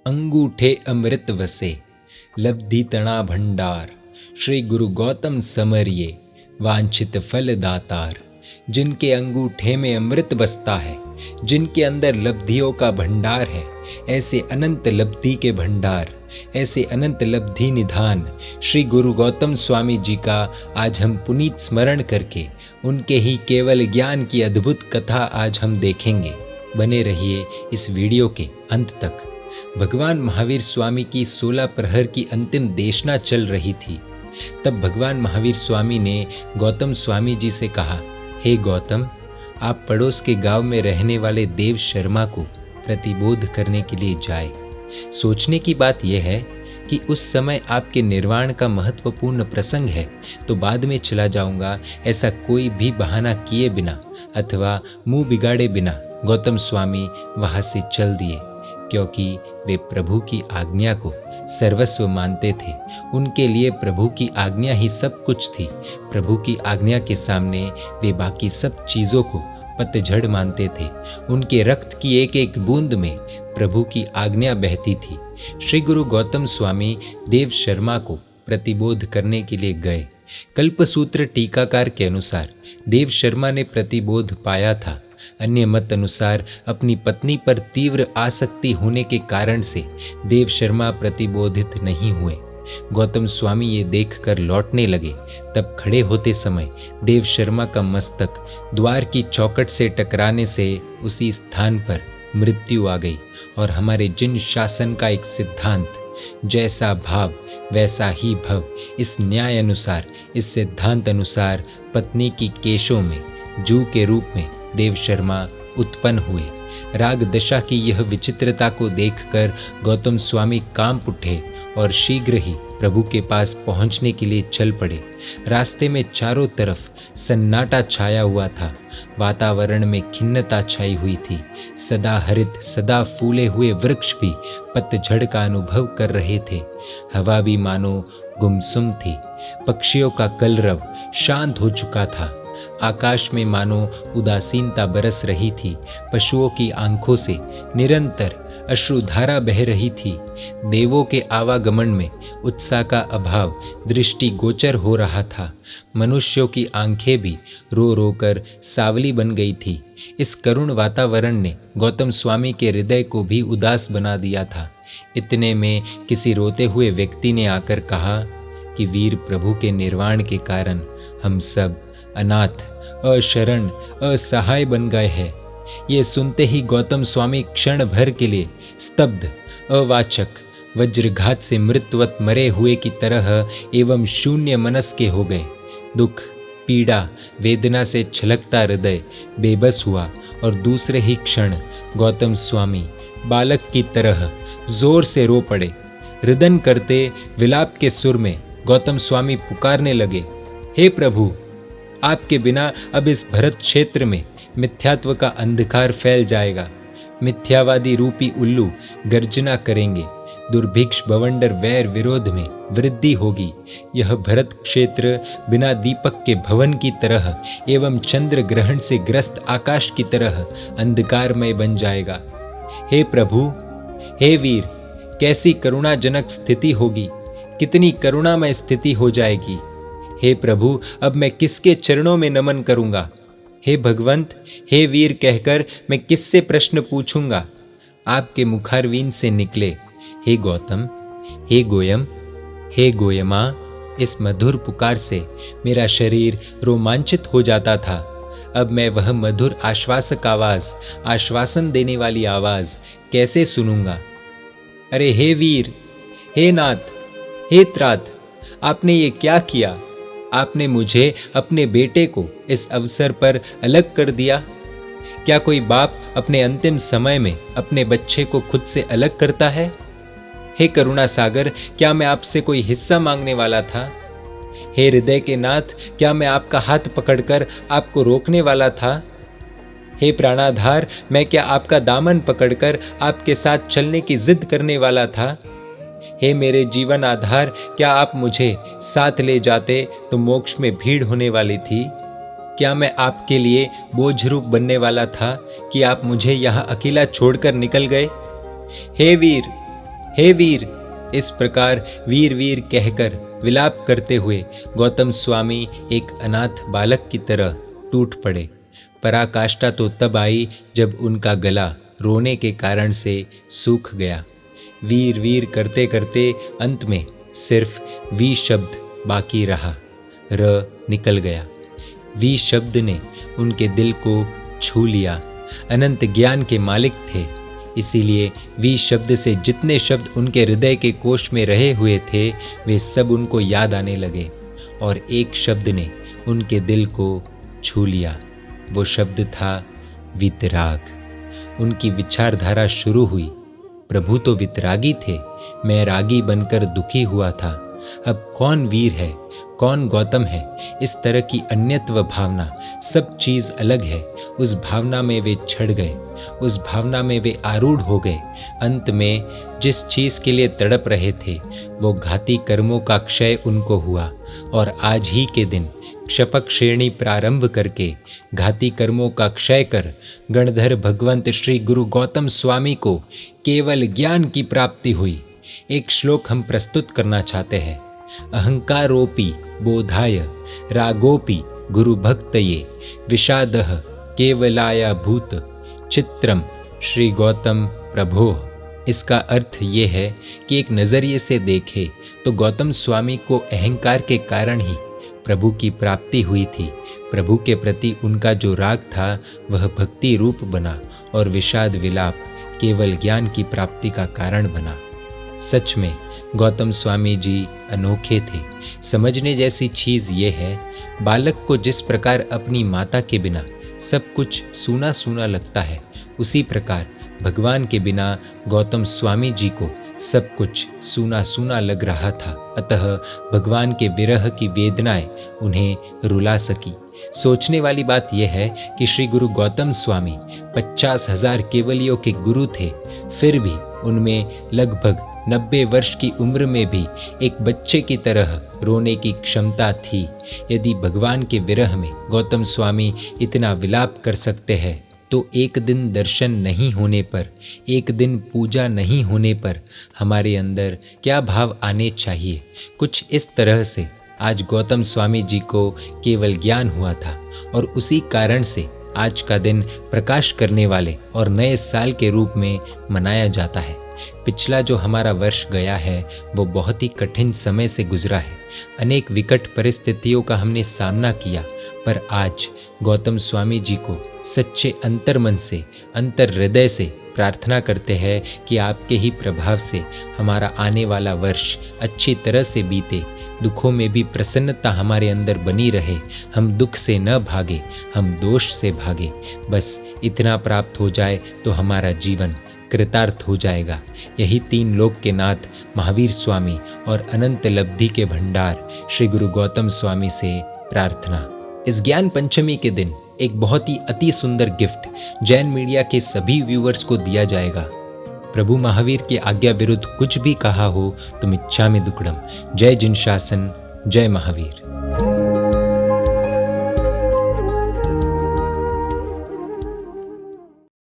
अंगूठे अमृत वसे, लब्धि तणा भंडार। श्री गुरु गौतम समरिये, वांछित फल दातार। जिनके अंगूठे में अमृत बसता है, जिनके अंदर लब्धियों का भंडार है, ऐसे अनंत लब्धि के भंडार, ऐसे अनंत लब्धि निधान श्री गुरु गौतम स्वामी जी का आज हम पुनीत स्मरण करके उनके ही केवल ज्ञान की अद्भुत कथा आज हम देखेंगे। बने रहिए इस वीडियो के अंत तक। भगवान महावीर स्वामी की 16 प्रहर की अंतिम देशना चल रही थी। तब भगवान महावीर स्वामी ने गौतम स्वामी जी से कहा, हे गौतम, आप पड़ोस के गांव में रहने वाले देव शर्मा को प्रतिबोध करने के लिए जाए। सोचने की बात यह है कि उस समय आपके निर्वाण का महत्वपूर्ण प्रसंग है, तो बाद में चला जाऊंगा, ऐसा कोई भी बहाना किए बिना अथवा मुंह बिगाड़े बिना गौतम स्वामी वहां से चल दिए, क्योंकि वे प्रभु की आज्ञा को सर्वस्व मानते थे। उनके लिए प्रभु की आज्ञा ही सब कुछ थी। प्रभु की आज्ञा के सामने वे बाकी सब चीज़ों को पतझड़ मानते थे। उनके रक्त की एक एक बूंद में प्रभु की आज्ञा बहती थी। श्री गुरु गौतम स्वामी देव शर्मा को प्रतिबोध करने के लिए गए। कल्पसूत्र टीकाकार के अनुसार देव शर्मा ने प्रतिबोध पाया था। अन्य मत अनुसार अपनी पत्नी पर तीव्र आसक्ति होने के कारण से देव शर्मा प्रतिबोधित नहीं हुए। गौतम स्वामी ये देखकर लौटने लगे, तब खड़े होते समय देव शर्मा का मस्तक द्वार की चौखट से टकराने से उसी स्थान पर मृत्यु आ गई। और हमारे जिन शासन का एक सिद्धांत, जैसा भाव वैसा ही भव, इस न्याय अनुसार, इस सिद्धांत अनुसार पत्नी की केशों में जू के रूप में देव शर्मा उत्पन्न हुए। राग दशा की यह विचित्रता को देखकर गौतम स्वामी कांप उठे और शीघ्र ही प्रभु के पास पहुंचने के लिए चल पड़े। रास्ते में चारों तरफ सन्नाटा छाया हुआ था। वातावरण में खिन्नता छाई हुई थी। सदा हरित, सदा फूले हुए वृक्ष भी पतझड़ का अनुभव कर रहे थे। हवा भी मानो गुमसुम थी। पक्षियों का कलरव शांत हो चुका था। आकाश में मानो उदासीनता बरस रही थी। पशुओं की आंखों से निरंतर अश्रुधारा बह रही थी। देवों के आवागमन में उत्साह का अभाव दृष्टि गोचर हो रहा था। मनुष्यों की आंखें भी रो रो कर सावली बन गई थी। इस करुण वातावरण ने गौतम स्वामी के हृदय को भी उदास बना दिया था। इतने में किसी रोते हुए व्यक्ति ने आकर कहा कि वीर प्रभु के निर्वाण के कारण हम सब अनाथ, अशरण, असहाय बन गए हैं। ये सुनते ही गौतम स्वामी क्षण भर के लिए स्तब्ध, अवाचक, वज्रघात से मृतवत मरे हुए की तरह एवं शून्य मनस के हो गए। दुख, पीड़ा, वेदना से छलकता हृदय बेबस हुआ और दूसरे ही क्षण गौतम स्वामी बालक की तरह जोर से रो पड़े। रुदन करते विलाप के सुर में गौतम स्वामी पुकारने लगे, हे प्रभु, आपके बिना अब इस भरत क्षेत्र में मिथ्यात्व का अंधकार फैल जाएगा। मिथ्यावादी रूपी उल्लू गर्जना करेंगे। दुर्भिक्ष बवंडर वैर विरोध में वृद्धि होगी। यह भरत क्षेत्र बिना दीपक के भवन की तरह एवं चंद्र ग्रहण से ग्रस्त आकाश की तरह अंधकारमय बन जाएगा। हे प्रभु, हे वीर, कैसी करुणाजनक स्थिति होगी, कितनी करुणामय स्थिति हो जाएगी। हे प्रभु, अब मैं किसके चरणों में नमन करूंगा? हे भगवंत, हे वीर कहकर मैं किससे प्रश्न पूछूंगा? आपके मुखारविंद से निकले, हे गौतम, हे गोयम, हे गोयमा। इस मधुर पुकार से मेरा शरीर रोमांचित हो जाता था। अब मैं वह मधुर आश्वासक आवाज, आश्वासन देने वाली आवाज कैसे सुनूंगा? अरे हे वीर, हे नाथ, हे त्राथ, आपने ये क्या किया? आपने मुझे, अपने बेटे को इस अवसर पर अलग कर दिया। क्या कोई बाप अपने अंतिम समय में अपने बच्चे को खुद से अलग करता है? हे करुणा सागर, क्या मैं आपसे कोई हिस्सा मांगने वाला था? हे हृदय के नाथ, क्या मैं आपका हाथ पकड़कर आपको रोकने वाला था? हे प्राणाधार, मैं क्या आपका दामन पकड़कर आपके साथ चलने की जिद करने वाला था? हे मेरे जीवन आधार, क्या आप मुझे साथ ले जाते तो मोक्ष में भीड़ होने वाली थी? क्या मैं आपके लिए बोझ रूप बनने वाला था कि आप मुझे यहाँ अकेला छोड़कर निकल गए? हे वीर, हे वीर। इस प्रकार वीर वीर कहकर विलाप करते हुए गौतम स्वामी एक अनाथ बालक की तरह टूट पड़े। पराकाष्ठा तो तब आई जब उनका गला रोने के कारण से सूख गया। वीर वीर करते करते अंत में सिर्फ वी शब्द बाकी रहा। र निकल गया। वी शब्द ने उनके दिल को छू लिया। अनंत ज्ञान के मालिक थे, इसीलिए वी शब्द से जितने शब्द उनके हृदय के कोश में रहे हुए थे वे सब उनको याद आने लगे और एक शब्द ने उनके दिल को छू लिया। वो शब्द था वितराग। उनकी विचारधारा शुरू हुई। प्रभु तो वितरागी थे, मैं रागी बनकर दुखी हुआ था। अब कौन वीर है, कौन गौतम है? इस तरह की अन्यत्व भावना, सब चीज़ अलग है, उस भावना में वे छड़ गए, उस भावना में वे आरूढ़ हो गए। अंत में जिस चीज़ के लिए तड़प रहे थे वो घाती कर्मों का क्षय उनको हुआ और आज ही के दिन क्षपक श्रेणी प्रारंभ करके घाती कर्मों का क्षय कर गणधर भगवंत श्री गुरु गौतम स्वामी को केवल ज्ञान की प्राप्ति हुई। एक श्लोक हम प्रस्तुत करना चाहते हैं। अहंकारोपि बोधाय रागोपि गुरु भक्तये विषादः केवलाया भूत चित्रम श्री गौतम प्रभो। इसका अर्थ ये है कि एक नज़रिए से देखे तो गौतम स्वामी को अहंकार के कारण ही प्रभु की प्राप्ति हुई थी। प्रभु के प्रति उनका जो राग था वह भक्ति रूप बना और विषाद विलाप केवल ज्ञान की प्राप्ति का कारण बना। सच में गौतम स्वामी जी अनोखे थे। समझने जैसी चीज़ ये है, बालक को जिस प्रकार अपनी माता के बिना सब कुछ सूना सूना लगता है, उसी प्रकार भगवान के बिना गौतम स्वामी जी को सब कुछ सूना सूना लग रहा था। अतः भगवान के विरह की वेदनाएं उन्हें रुला सकी। सोचने वाली बात यह है कि श्री गुरु गौतम स्वामी 50,000 केवलियों के गुरु थे, फिर भी उनमें लगभग 90 वर्ष की उम्र में भी एक बच्चे की तरह रोने की क्षमता थी। यदि भगवान के विरह में गौतम स्वामी इतना विलाप कर सकते हैं तो एक दिन दर्शन नहीं होने पर, एक दिन पूजा नहीं होने पर हमारे अंदर क्या भाव आने चाहिए। कुछ इस तरह से आज गौतम स्वामी जी को केवल ज्ञान हुआ था और उसी कारण से आज का दिन प्रकाश करने वाले और नए साल के रूप में मनाया जाता है। पिछला जो हमारा वर्ष गया है वो बहुत ही कठिन समय से गुजरा है। अनेक विकट परिस्थितियों का हमने सामना किया, पर आज गौतम स्वामी जी को सच्चे अंतर मन से, अंतर हृदय से प्रार्थना करते हैं कि आपके ही प्रभाव से हमारा आने वाला वर्ष अच्छी तरह से बीते, दुखों में भी प्रसन्नता हमारे अंदर बनी रहे, हम दुख से न भागे, हम दोष से भागे। बस इतना प्राप्त हो जाए तो हमारा जीवन कृतार्थ हो जाएगा। यही तीन लोक के नाथ महावीर स्वामी और अनंत लब्धि के भंडार श्री गुरु गौतम स्वामी से प्रार्थना। इस ज्ञान पंचमी के दिन एक बहुत ही अति सुंदर गिफ्ट जैन मीडिया के सभी व्यूअर्स को दिया जाएगा। प्रभु महावीर की आज्ञा विरुद्ध कुछ भी कहा हो तो मिच्छामि दुक्कडम। जय जिन शासन, जय महावीर।